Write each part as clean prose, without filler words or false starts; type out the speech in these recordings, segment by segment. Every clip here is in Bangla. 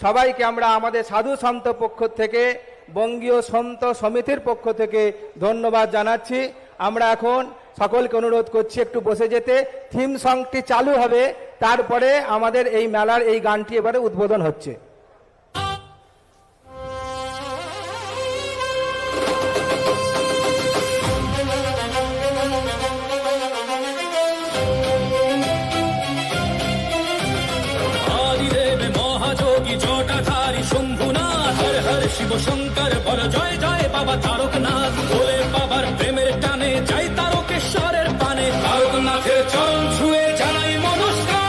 সবাইকে আমরা আমাদের সাধু সন্ত পক্ষ থেকে বঙ্গীয় সন্ত সমিতির পক্ষ থেকে ধন্যবাদ জানাচ্ছি। আমরা এখন সকলকে অনুরোধ করছি একটু বসে যেতে। থিম সংটি চালু হবে, তারপরে আমাদের এই মেলার এই গানটি এবারে উদ্বোধন হচ্ছে। শিব শঙ্কর বল জয় জয় বাবা তারকনাথ, বলে বাবার প্রেমের টানে যাই তারকেশ্বরের পানে। তারকনাথের চরণ ছুঁয়ে জানাই নমস্কার।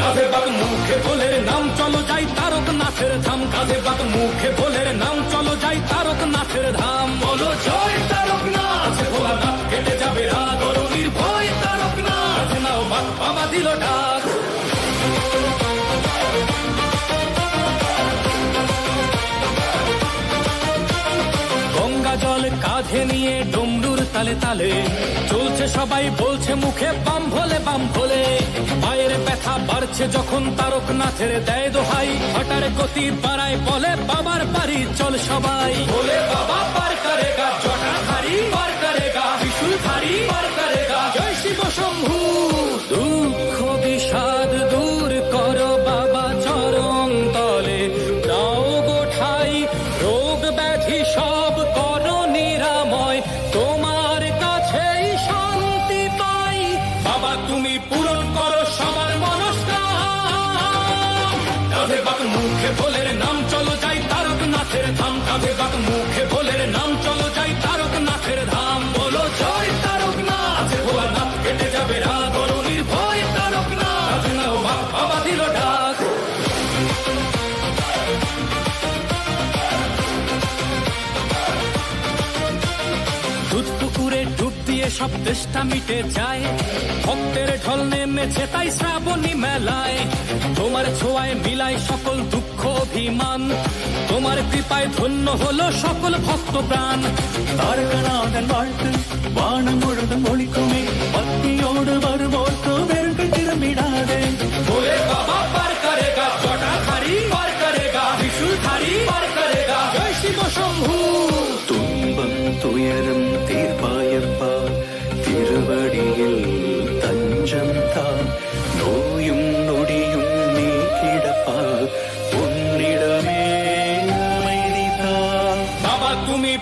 কাঁধে বাগ মুখে ভোলের নাম চলো যাই তারকনাথের ধাম, কাঁধে বাগ মুখে ভোলের নাম চলো যাই তারকনাথের ধাম। বলো জয় তারকনাথ, ভোলানাথ কেটে যাবে রাগ অরুণীর ভয় তারকনাথ, নাও বাগ বাবা দিল ডাক। জল কাঁধে নিয়ে ডমরুর তালে তালে চলছে সবাই, বলছে মুখে বাম ভোলে বাম ভোলে। পায়ের ব্যথা বাড়ছে যখন তারকনাথের দেয় দোহাই, হঠাৎ গতি বাড়ায় বলে বাবার বাড়ি চল সবাই। বলে বাবা পার করেগা জটাধারী, পার করেগা ত্রিশূলধারী, পার করেগা জয় শিব শম্ভু। দুঃখ বিষাদ দূর করো বাবা চরণ তলে, দাও গোঠাই রোগ ব্যাধি সব করো নিরাময়, তোমার কাছেই শান্তি পাই। বাবা তুমি পূরণ করো সবার মনস্কার। কাঁধে বাক মুখে ভোলের নাম চলো যাই তারকনাথের ধাম, কাঁধে বাক মুখে ভোলের নাম চলো যাই তারকনাথের ধাম। বলো জয় তারকনাথ, ভোলানাথ কেটে যাবে রাগ অরুণীর ভয় তারকনাথ, নাও বাবা দিল ডাক। দুধ পুকুরে ডুব দিয়ে সব তেষ্টা মিটে যায়, ভক্তের ঢল নেমেছে তাই শ্রাবণী মেলায়। তোমার ছোঁয়ায় মিলায় সকল দুঃখ অভিমান, তোমার কৃপায় ধন্য হলো সকল ভক্ত প্রাণ। താരകനാഥൻ വാഴ്ത്ത് വാണം മുഴുവൻ ഒളിക്കുമേ, ഭക്തിയോട് വരുമോർക്ക് വെറുതെ തിരുമിടാതെ। बोले बाबा पार करेगा जटाधारी, पार करेगा त्रिशूलधारी, पार करेगा जय शिव शंभू। തുമ്പം തുയരം തീർപ്പായപ്പ, തിരുവടിയിൽ തഞ്ചം താ, നോയും നൊടിയും നീ കിടപ്പാ, ഉന്നിടമേ அமைதி താ। बाबा तुम्ही